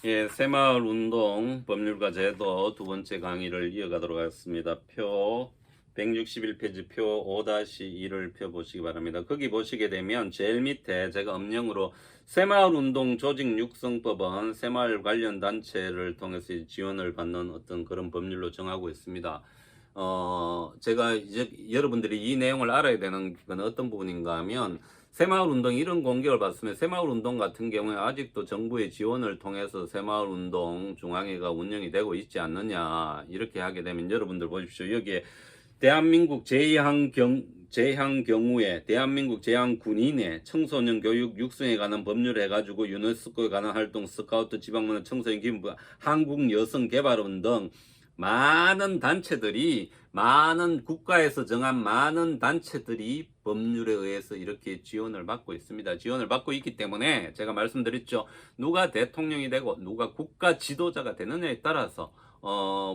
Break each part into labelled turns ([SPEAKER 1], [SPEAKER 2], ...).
[SPEAKER 1] 예, 새마을 운동 법률과 제도 두 번째 강의를 이어가도록 하겠습니다. 표 161페이지 표 5-2를 펴보시기 바랍니다. 거기 보시게 되면 제일 밑에 제가 엄령으로 새마을 운동 조직 육성법은 새마을 관련 단체를 통해서 지원을 받는 어떤 그런 법률로 정하고 있습니다. 제가 이제 여러분들이 이 내용을 알아야 되는 건 어떤 부분인가 하면 새마을운동 이런 공격을 받으면 새마을운동 같은 경우에 아직도 정부의 지원을 통해서 새마을운동 중앙회가 운영이 되고 있지 않느냐 이렇게 하게 되면 여러분들 보십시오. 여기에 대한민국 제향경우에 대한민국 제향군인의 청소년 교육 육성에 관한 법률을 해가지고 유네스코에 관한 활동 스카우트 지방문화 청소년 기부 한국여성개발원 등 많은 단체들이 많은 국가에서 정한 많은 단체들이 법률에 의해서 이렇게 지원을 받고 있습니다. 지원을 받고 있기 때문에 제가 말씀드렸죠. 누가 대통령이 되고 누가 국가 지도자가 되느냐에 따라서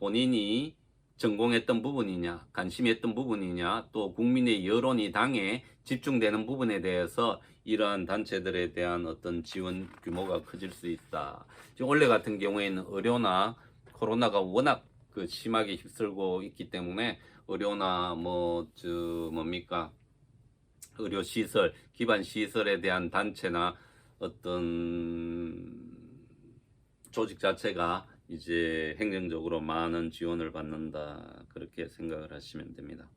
[SPEAKER 1] 본인이 전공했던 부분이냐, 관심했던 부분이냐, 또 국민의 여론이 당에 집중되는 부분에 대해서 이러한 단체들에 대한 어떤 지원 규모가 커질 수 있다. 지금 원래 같은 경우에는 의료나 코로나가 워낙 심하게 휩쓸고 있기 때문에 의료나 의료 시설, 기반 시설에 대한 단체나 어떤 조직 자체가 이제 행정적으로 많은 지원을 받는다. 그렇게 생각을 하시면 됩니다.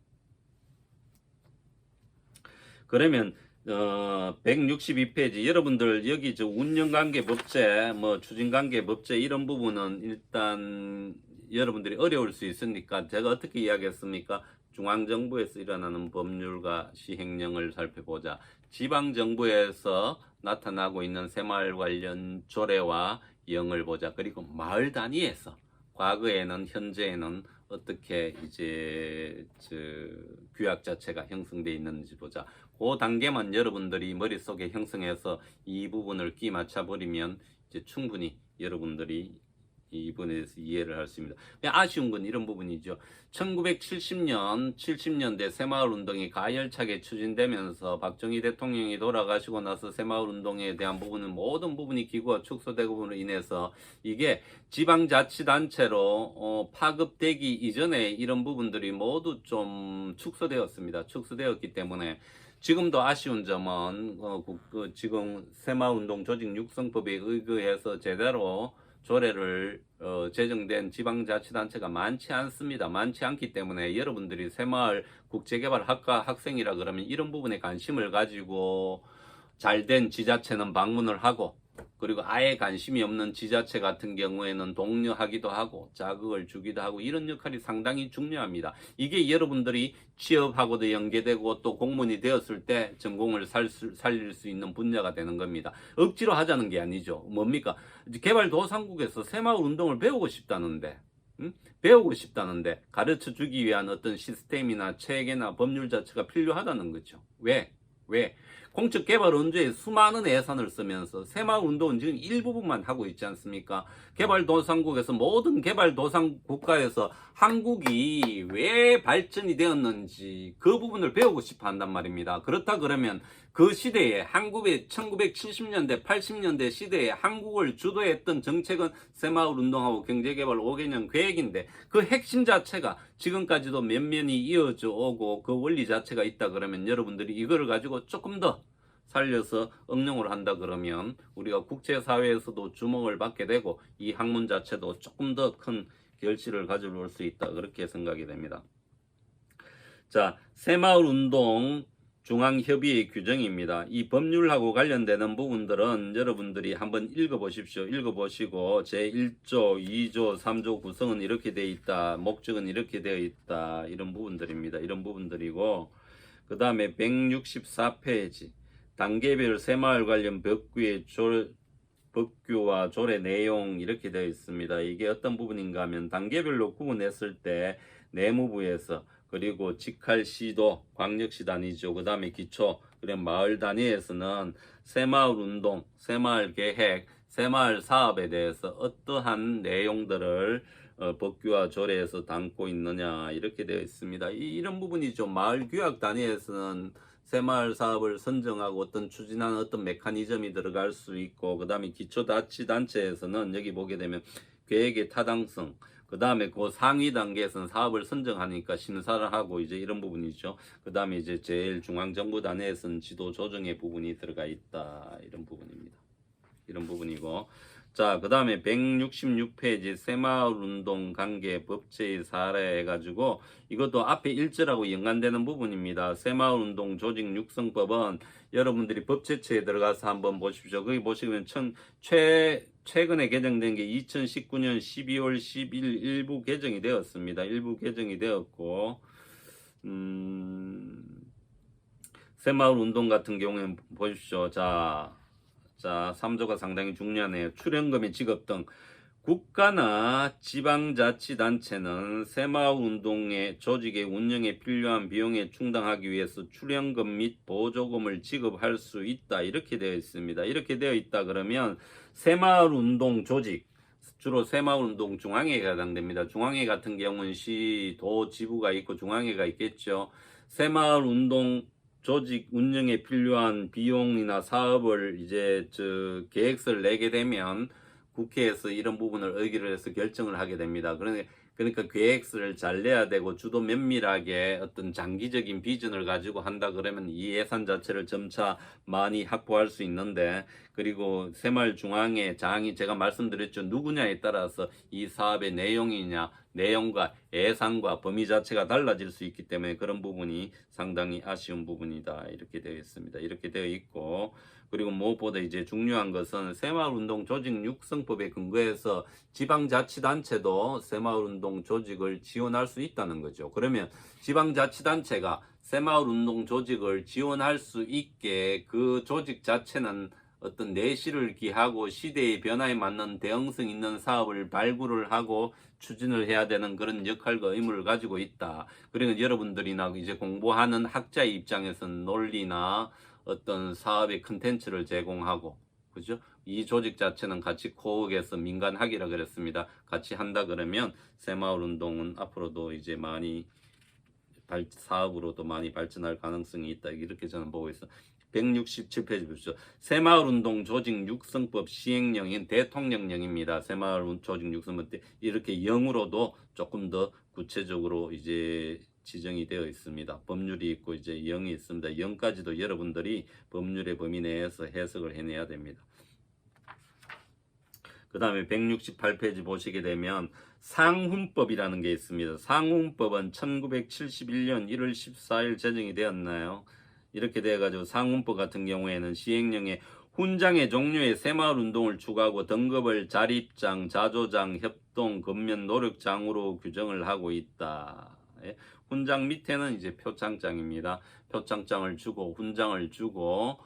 [SPEAKER 1] 그러면 162페이지 여러분들 여기 운영관계법제, 추진관계법제 이런 부분은 일단 여러분들이 어려울 수 있으니까 제가 어떻게 이야기했습니까? 중앙정부에서 일어나는 법률과 시행령을 살펴보자. 지방정부에서 나타나고 있는 새마을 관련 조례와 영을 보자. 그리고 마을 단위에서 과거에는 현재에는 어떻게 이제 규약 자체가 형성되어 있는지 보자. 그 단계만 여러분들이 머릿속에 형성해서 이 부분을 끼 맞춰 버리면 이제 충분히 여러분들이 이 부분에 대해서 이해를 할 수 있습니다. 아쉬운 건 이런 부분이죠. 70년대 새마을운동이 가열차게 추진되면서 박정희 대통령이 돌아가시고 나서 새마을운동에 대한 부분은 모든 부분이 기구가 축소되고 인해서 이게 지방자치단체로 파급되기 이전에 이런 부분들이 모두 좀 축소되었습니다. 축소되었기 때문에 지금도 아쉬운 점은 지금 새마을운동 조직 육성법에 의거해서 제대로 조례를 제정된 지방자치단체가 많지 않습니다. 많지 않기 때문에 여러분들이 새마을 국제개발학과 학생이라 그러면 이런 부분에 관심을 가지고 잘된 지자체는 방문을 하고 그리고 아예 관심이 없는 지자체 같은 경우에는 독려하기도 하고 자극을 주기도 하고 이런 역할이 상당히 중요합니다. 이게 여러분들이 취업하고도 연계되고 또 공무원이 되었을 때 전공을 살릴 수 있는 분야가 되는 겁니다. 억지로 하자는 게 아니죠. 뭡니까? 개발도상국에서 새마을 운동을 배우고 싶다는데 배우고 싶다는데 가르쳐 주기 위한 어떤 시스템이나 체계나 법률 자체가 필요하다는 거죠. 왜? 공적개발원조에 수많은 예산을 쓰면서 새마을운동은 지금 일부분만 하고 있지 않습니까? 개발도상국에서 모든 개발도상 국가에서 한국이 왜 발전이 되었는지 그 부분을 배우고 싶어 한단 말입니다. 그렇다 그러면 그 시대에 한국의 1970년대, 80년대 시대에 한국을 주도했던 정책은 새마을운동하고 경제개발 5개년 계획인데 그 핵심 자체가 지금까지도 면면이 이어져 오고 그 원리 자체가 있다 그러면 여러분들이 이거를 가지고 조금 더 살려서 응용을 한다 그러면 우리가 국제사회에서도 주목을 받게 되고 이 학문 자체도 조금 더 큰 결실을 가져올 수 있다 그렇게 생각이 됩니다. 자, 새마을운동 중앙협의회 규정입니다. 이 법률하고 관련되는 부분들은 여러분들이 한번 읽어보십시오. 읽어보시고 제1조, 2조, 3조 구성은 이렇게 되어 있다. 목적은 이렇게 되어 있다. 이런 부분들입니다. 이런 부분들이고 그 다음에 164페이지 단계별 새마을 관련 법규와 조례 내용 이렇게 되어 있습니다. 이게 어떤 부분인가 하면 단계별로 구분했을 때 내무부에서 그리고 직할시도, 광역시 단위죠. 그 다음에 기초, 그리고 마을 단위에서는 새마을 운동, 새마을 계획, 새마을 사업에 대해서 어떠한 내용들을 법규와 조례에서 담고 있느냐 이렇게 되어 있습니다. 이런 부분이죠. 마을 규약 단위에서는 새마을 사업을 선정하고 어떤 추진하는 어떤 메커니즘이 들어갈 수 있고, 그 다음에 기초자치단체에서는 여기 보게 되면 계획의 타당성, 그 다음에 그 상위 단계에서는 사업을 선정하니까 심사를 하고 이제 이런 부분이죠. 그 다음에 이제 제일 중앙정부 단위에서는 지도 조정의 부분이 들어가 있다. 이런 부분입니다. 이런 부분이고. 자, 그 다음에 166페이지 새마을운동 관계 법제의 사례 해가지고 이것도 앞에 1절하고 연관되는 부분입니다. 새마을운동 조직 육성법은 여러분들이 법제처에 들어가서 한번 보십시오. 거기 보시면 최근에 개정된 게 2019년 12월 10일 일부 개정이 되었습니다. 일부 개정이 되었고, 새마을운동 같은 경우에는 보십시오. 자, 3조가 상당히 중요하네요. 출연금의 지급 등 국가나 지방자치단체는 새마을운동의 조직의 운영에 필요한 비용에 충당하기 위해서 출연금 및 보조금을 지급할 수 있다. 이렇게 되어 있습니다. 이렇게 되어 있다 그러면 새마을운동 조직, 주로 새마을운동 중앙회가 해당됩니다. 중앙회 같은 경우는 시, 도, 지부가 있고 중앙회가 있겠죠. 새마을운동 조직 운영에 필요한 비용이나 사업을 이제 계획서를 내게 되면 국회에서 이런 부분을 의결을 해서 결정을 하게 됩니다. 그러니까 계획서를 잘 내야 되고 주도 면밀하게 어떤 장기적인 비전을 가지고 한다 그러면 이 예산 자체를 점차 많이 확보할 수 있는데, 그리고 새마을중앙회 장이 제가 말씀드렸죠. 누구냐에 따라서 이 사업의 내용과 예산과 범위 자체가 달라질 수 있기 때문에 그런 부분이 상당히 아쉬운 부분이다. 이렇게 되어 있습니다. 이렇게 되어 있고, 그리고 무엇보다 이제 중요한 것은 새마을운동 조직 육성법에 근거해서 지방자치단체도 새마을운동 조직을 지원할 수 있다는 거죠. 그러면 지방자치단체가 새마을운동 조직을 지원할 수 있게 그 조직 자체는 어떤 내실을 기하고 시대의 변화에 맞는 대응성 있는 사업을 발굴을 하고 추진을 해야 되는 그런 역할과 의무를 가지고 있다. 그러니까 여러분들이나 이제 공부하는 학자의 입장에서는 논리나 어떤 사업의 컨텐츠를 제공하고, 그죠? 이 조직 자체는 같이 코어해서 민간학이라 그랬습니다. 같이 한다 그러면 새마을운동은 앞으로도 이제 많이 사업으로도 많이 발전할 가능성이 있다. 이렇게 저는 보고 있어. 167페이지 보시죠. 새마을운동 조직 육성법 시행령인 대통령령입니다. 새마을 조직 육성법 때 이렇게 영으로도 조금 더 구체적으로 이제 지정이 되어 있습니다. 법률이 있고 이제 영이 있습니다. 영까지도 여러분들이 법률의 범위 내에서 해석을 해내야 됩니다. 그 다음에 168페이지 보시게 되면 상훈법이라는 게 있습니다. 상훈법은 1971년 1월 14일 제정이 되었나요? 이렇게 돼가지고 상훈법 같은 경우에는 시행령에 훈장의 종류의 새마을운동을 추구하고 등급을 자립장, 자조장, 협동, 근면, 노력장으로 규정을 하고 있다. 예? 훈장 밑에는 이제 표창장입니다. 표창장을 주고 훈장을 주고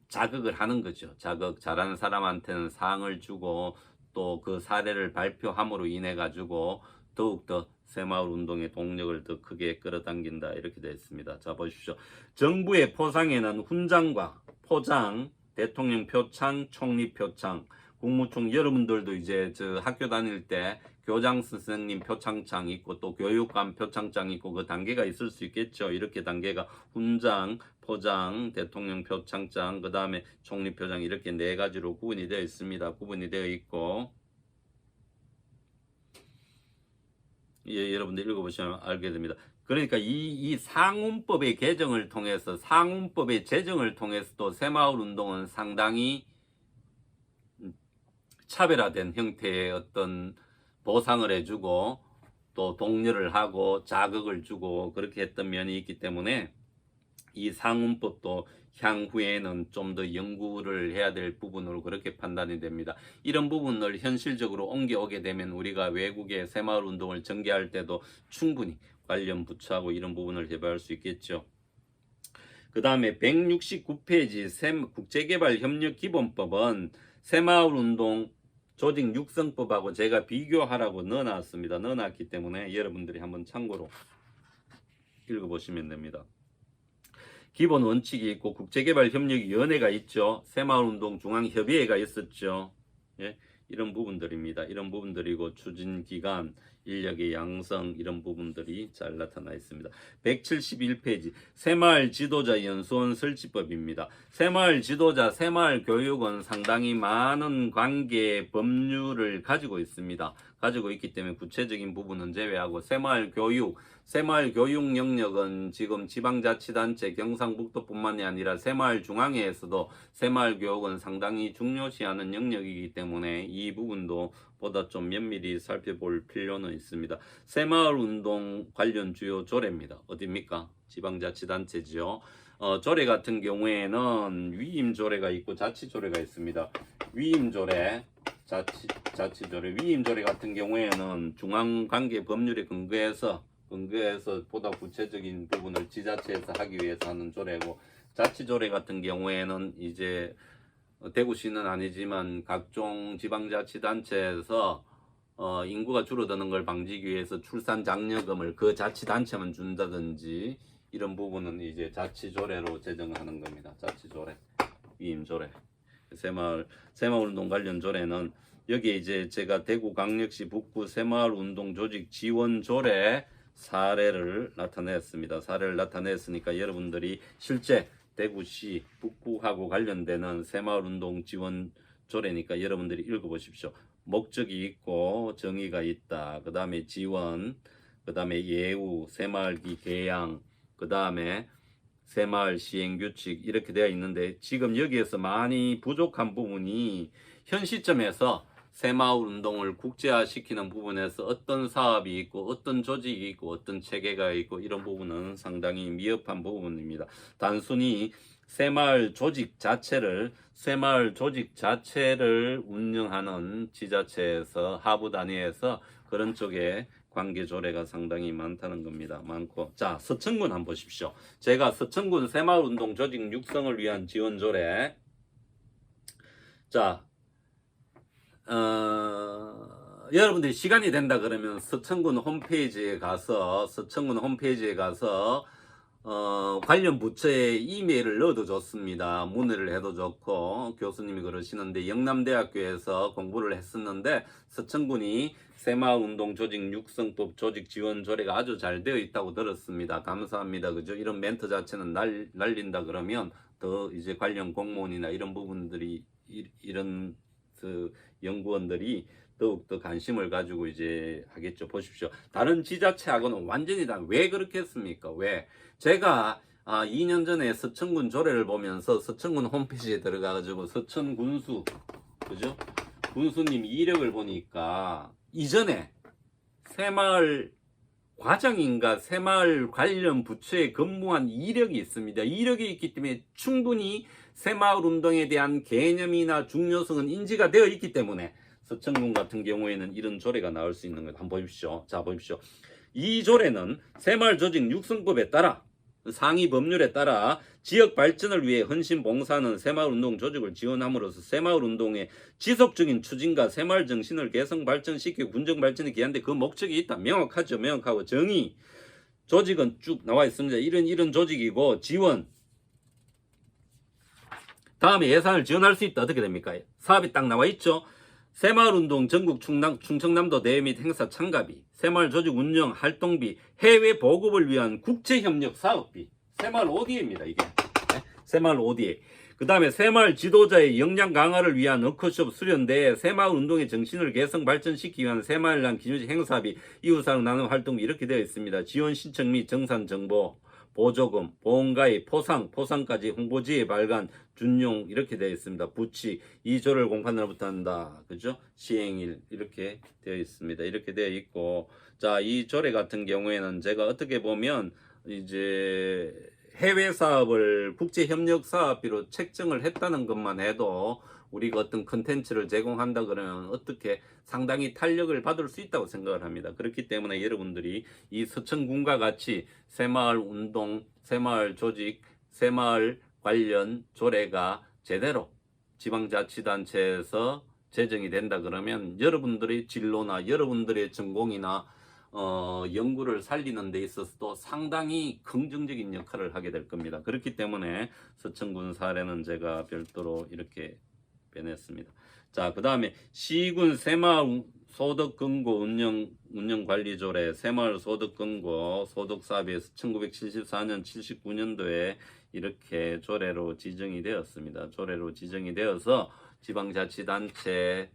[SPEAKER 1] 자극을 하는 거죠. 자극 잘하는 사람한테는 상을 주고 또 그 사례를 발표함으로 인해 가지고 더욱더 새마을운동의 동력을 더 크게 끌어당긴다. 이렇게 되어 있습니다. 자, 보십시오. 정부의 포상에는 훈장과 포장, 대통령 표창, 총리 표창, 국무총, 여러분들도 이제 학교 다닐 때 교장 선생님 표창장 있고 또 교육감 표창장 있고 그 단계가 있을 수 있겠죠. 이렇게 단계가 훈장, 포장, 대통령 표창장, 그 다음에 총리 표장, 이렇게 네 가지로 구분이 되어 있습니다. 구분이 되어 있고, 예, 여러분들 읽어보시면 알게 됩니다. 그러니까 이 상훈법의 개정을 통해서, 상훈법의 제정을 통해서도 새마을운동은 상당히 차별화된 형태의 어떤 보상을 해주고 또 독려를 하고 자극을 주고 그렇게 했던 면이 있기 때문에 이 상훈법도 향후에는 좀 더 연구를 해야 될 부분으로 그렇게 판단이 됩니다. 이런 부분을 현실적으로 옮겨오게 되면 우리가 외국의 새마을운동을 전개할 때도 충분히 관련 부처하고 이런 부분을 해봐야 할 수 있겠죠. 그 다음에 169페이지 국제개발협력기본법은 새마을운동 조직 육성법하고 제가 비교하라고 넣어놨습니다. 넣어놨기 때문에 여러분들이 한번 참고로 읽어보시면 됩니다. 기본 원칙이 있고 국제개발협력위원회가 있죠. 새마을운동 중앙협의회가 있었죠. 예? 이런 부분들입니다. 이런 부분들이고 추진기관, 인력의 양성 이런 부분들이 잘 나타나 있습니다. 171페이지 새마을 지도자 연수원 설치법입니다. 새마을 지도자, 새마을 교육은 상당히 많은 관계 법률을 가지고 있습니다. 가지고 있기 때문에 구체적인 부분은 제외하고 새마을 교육 영역은 지금 지방자치단체 경상북도뿐만이 아니라 새마을 중앙회에서도 새마을 교육은 상당히 중요시하는 영역이기 때문에 이 부분도 보다 좀 면밀히 살펴볼 필요는 있습니다. 새마을 운동 관련 주요 조례입니다. 어디입니까? 지방자치단체지요. 조례 같은 경우에는 위임조례가 있고 자치조례가 있습니다. 위임조례, 자치조례, 위임조례 같은 경우에는 중앙관계 법률에 근거해서 보다 구체적인 부분을 지자체에서 하기 위해서 하는 조례고, 자치조례 같은 경우에는 이제 대구시는 아니지만 각종 지방자치단체에서 인구가 줄어드는 걸 방지하기 위해서 출산 장려금을 그 자치단체만 준다든지 이런 부분은 이제 자치조례로 제정하는 겁니다. 자치조례, 위임조례. 새마을운동 관련 조례는 여기에 이제 제가 대구광역시 북구 새마을운동 조직 지원 조례 사례를 나타냈습니다. 사례를 나타냈으니까 여러분들이 실제 대구시 북구하고 관련되는 새마을운동 지원 조례니까 여러분들이 읽어보십시오. 목적이 있고 정의가 있다. 그 다음에 지원, 그 다음에 예우, 새마을기 개양, 그 다음에 새마을 시행규칙 이렇게 되어 있는데, 지금 여기에서 많이 부족한 부분이 현 시점에서 새마을 운동을 국제화시키는 부분에서 어떤 사업이 있고 어떤 조직이 있고 어떤 체계가 있고 이런 부분은 상당히 미흡한 부분입니다. 단순히 새마을 조직 자체를 운영하는 지자체에서 하부 단위에서 그런 쪽에 관계 조례가 상당히 많다는 겁니다. 많고. 자, 서천군 한번 보십시오. 제가 서천군 새마을운동 조직 육성을 위한 지원 조례. 자, 여러분들이 시간이 된다 그러면 서천군 홈페이지에 가서 관련 부처에 이메일을 넣어도 좋습니다. 문의를 해도 좋고, 교수님이 그러시는데 영남대학교에서 공부를 했었는데 서천군이 새마을운동 조직 육성법 조직 지원 조례가 아주 잘 되어 있다고 들었습니다. 감사합니다. 그죠? 이런 멘트 자체는 날린다 그러면 더 이제 관련 공무원이나 이런 부분들이 이런 그 연구원들이 더욱더 관심을 가지고 이제 하겠죠. 보십시오. 다른 지자체하고는 완전히 다. 왜 그렇게 했습니까? 왜? 제가 2년 전에 서천군 조례를 보면서 서천군 홈페이지에 들어가가지고 서천군수, 그죠? 군수님 이력을 보니까 이전에 새마을 과장인가 새마을 관련 부처에 근무한 이력이 있습니다. 이력이 있기 때문에 충분히 새마을 운동에 대한 개념이나 중요성은 인지가 되어 있기 때문에 서천군 같은 경우에는 이런 조례가 나올 수 있는 것. 한번 보십시오. 자, 보십시오. 이 조례는 새마을 조직 육성법에 따라 상위 법률에 따라 지역 발전을 위해 헌신 봉사하는 새마을운동 조직을 지원함으로써 새마을운동의 지속적인 추진과 새마을 정신을 개성 발전시키고 군정 발전에 기한데 그 목적이 있다. 명확하죠. 명확하고 정의. 조직은 쭉 나와 있습니다. 이런 조직이고 지원. 다음에 예산을 지원할 수 있다. 어떻게 됩니까? 사업이 딱 나와 있죠. 새마을운동 전국 충청남도 대회 및 행사 참가비, 새마을 조직 운영 활동비, 해외 보급을 위한 국제협력 사업비, 새마을 ODA입니다. 이게 새마을 ODA. 그 다음에 새마을 지도자의 역량 강화를 위한 워크숍 수련대회, 새마을 운동의 정신을 개성 발전시키기 위한 새마을날 기념식 행사비, 이웃사랑 나눔 활동비 이렇게 되어 있습니다. 지원 신청 및 정산 정보, 보조금, 보험가입, 포상까지 홍보지의 발간, 준용 이렇게 되어 있습니다. 부치, 이조를 공판으로부터 한다. 그죠? 시행일 이렇게 되어 있습니다. 이렇게 되어 있고, 자, 이 조례 같은 경우에는 제가 어떻게 보면 이제 해외 사업을 국제협력 사업비로 책정을 했다는 것만 해도 우리가 어떤 컨텐츠를 제공한다 그러면 어떻게 상당히 탄력을 받을 수 있다고 생각을 합니다. 그렇기 때문에 여러분들이 이 서천군과 같이 새마을 운동, 새마을 조직, 새마을 관련 조례가 제대로 지방자치단체에서 제정이 된다 그러면 여러분들의 진로나 여러분들의 전공이나 연구를 살리는 데 있어서도 상당히 긍정적인 역할을 하게 될 겁니다. 그렇기 때문에 서천군 사례는 제가 별도로 이렇게 빼냈습니다. 자, 그 다음에 시군 새마을 소득금고 운영관리조례 새마을 소득금고 소득사업에서 1974년 79년도에 이렇게 조례로 지정이 되었습니다. 조례로 지정이 되어서 지방자치단체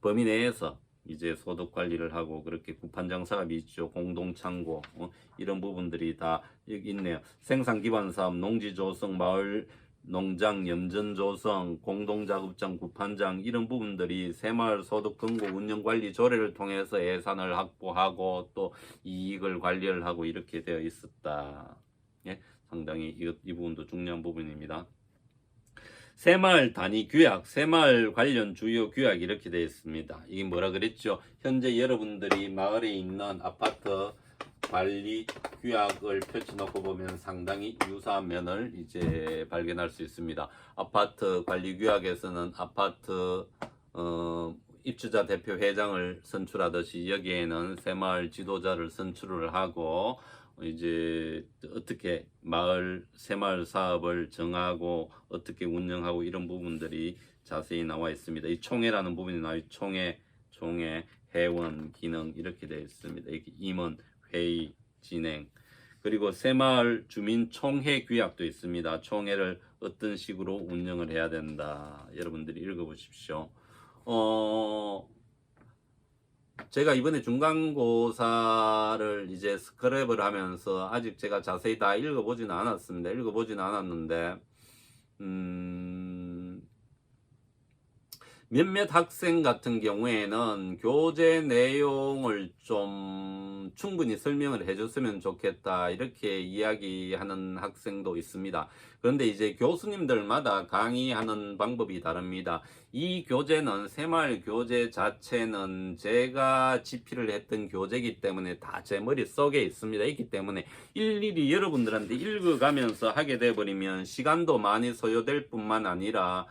[SPEAKER 1] 범위 내에서 이제 소득 관리를 하고 그렇게 구판장 사업이 있죠. 공동창고 이런 부분들이 다 여기 있네요. 생산기반 사업, 농지 조성, 마을 농장, 염전 조성, 공동작업장, 구판장 이런 부분들이 새마을 소득 금고 운영 관리 조례를 통해서 예산을 확보하고 또 이익을 관리를 하고 이렇게 되어 있었다. 예? 상당히 이 부분도 중요한 부분입니다. 새마을 단위 규약, 새마을 관련 주요 규약 이렇게 되어 있습니다. 이게 뭐라 그랬죠? 현재 여러분들이 마을에 있는 아파트 관리 규약을 펼쳐놓고 보면 상당히 유사한 면을 이제 발견할 수 있습니다. 아파트 관리 규약에서는 아파트 입주자 대표 회장을 선출하듯이 여기에는 새마을 지도자를 선출을 하고 이제 어떻게 새마을 사업을 정하고 어떻게 운영하고 이런 부분들이 자세히 나와 있습니다. 이 총회라는 부분이 나와요. 총회, 회원, 기능 이렇게 되어 있습니다. 이렇게 임원, 회의, 진행. 그리고 새마을 주민 총회 규약도 있습니다. 총회를 어떤 식으로 운영을 해야 된다. 여러분들이 읽어보십시오. 제가 이번에 중간고사를 이제 스크랩을 하면서 아직 제가 자세히 다 읽어보지는 않았습니다. 읽어보지는 않았는데 몇몇 학생 같은 경우에는 교재 내용을 좀 충분히 설명을 해줬으면 좋겠다 이렇게 이야기하는 학생도 있습니다. 그런데 이제 교수님들마다 강의하는 방법이 다릅니다. 이 교재는 새마을 교재 자체는 제가 집필을 했던 교재이기 때문에 다 제 머릿속에 있습니다. 있기 때문에 일일이 여러분들한테 읽어가면서 하게 돼버리면 시간도 많이 소요될 뿐만 아니라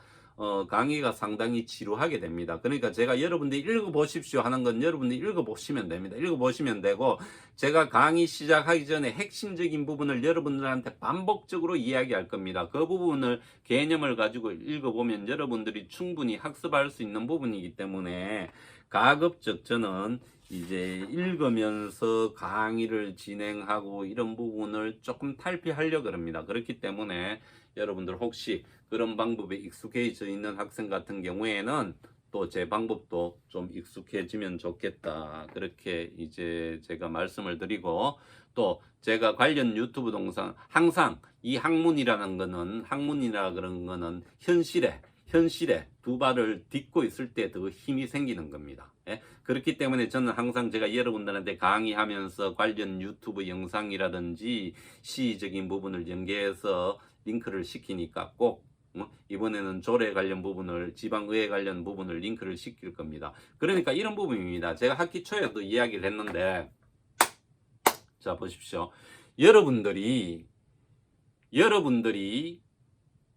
[SPEAKER 1] 강의가 상당히 지루하게 됩니다. 그러니까 제가 여러분들이 읽어보십시오 하는 건 여러분들이 읽어보시면 됩니다. 읽어보시면 되고 제가 강의 시작하기 전에 핵심적인 부분을 여러분들한테 반복적으로 이야기할 겁니다. 그 부분을 개념을 가지고 읽어보면 여러분들이 충분히 학습할 수 있는 부분이기 때문에 가급적 저는 이제 읽으면서 강의를 진행하고 이런 부분을 조금 탈피하려고 합니다. 그렇기 때문에 여러분들 혹시 그런 방법에 익숙해져 있는 학생 같은 경우에는 또 제 방법도 좀 익숙해지면 좋겠다. 그렇게 이제 제가 말씀을 드리고 또 제가 관련 유튜브 동영상 항상 이 학문이라는 그런 거는 현실에 두 발을 딛고 있을 때 더 힘이 생기는 겁니다. 예? 그렇기 때문에 저는 항상 제가 여러분들한테 강의하면서 관련 유튜브 영상이라든지 시적인 부분을 연계해서 링크를 시키니까 꼭 이번에는 조례 관련 부분을 지방의회 관련 부분을 링크를 시킬 겁니다. 그러니까 이런 부분입니다. 제가 학기 초에도 이야기를 했는데 자 보십시오. 여러분들이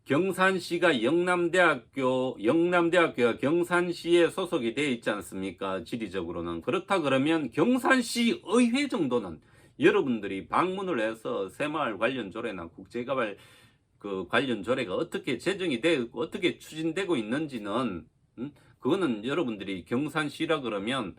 [SPEAKER 1] 경산시가 영남대학교가 경산시에 소속이 되어 있지 않습니까? 지리적으로는. 그렇다 그러면 경산시 의회 정도는 여러분들이 방문을 해서 새마을 관련 조례나 국제개발 관련 조례가 어떻게 제정이 되고 어떻게 추진되고 있는지는 그거는 여러분들이 경산시라 그러면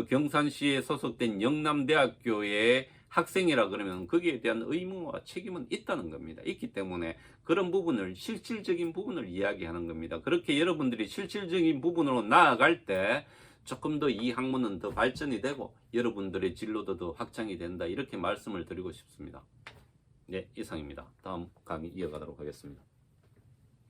[SPEAKER 1] 경산시에 소속된 영남대학교의 학생이라 그러면 거기에 대한 의무와 책임은 있다는 겁니다. 있기 때문에 그런 부분을 실질적인 부분을 이야기하는 겁니다. 그렇게 여러분들이 실질적인 부분으로 나아갈 때 조금 더 이 학문은 더 발전이 되고 여러분들의 진로도 더 확장이 된다 이렇게 말씀을 드리고 싶습니다. 네, 이상입니다. 다음 강의 이어가도록 하겠습니다.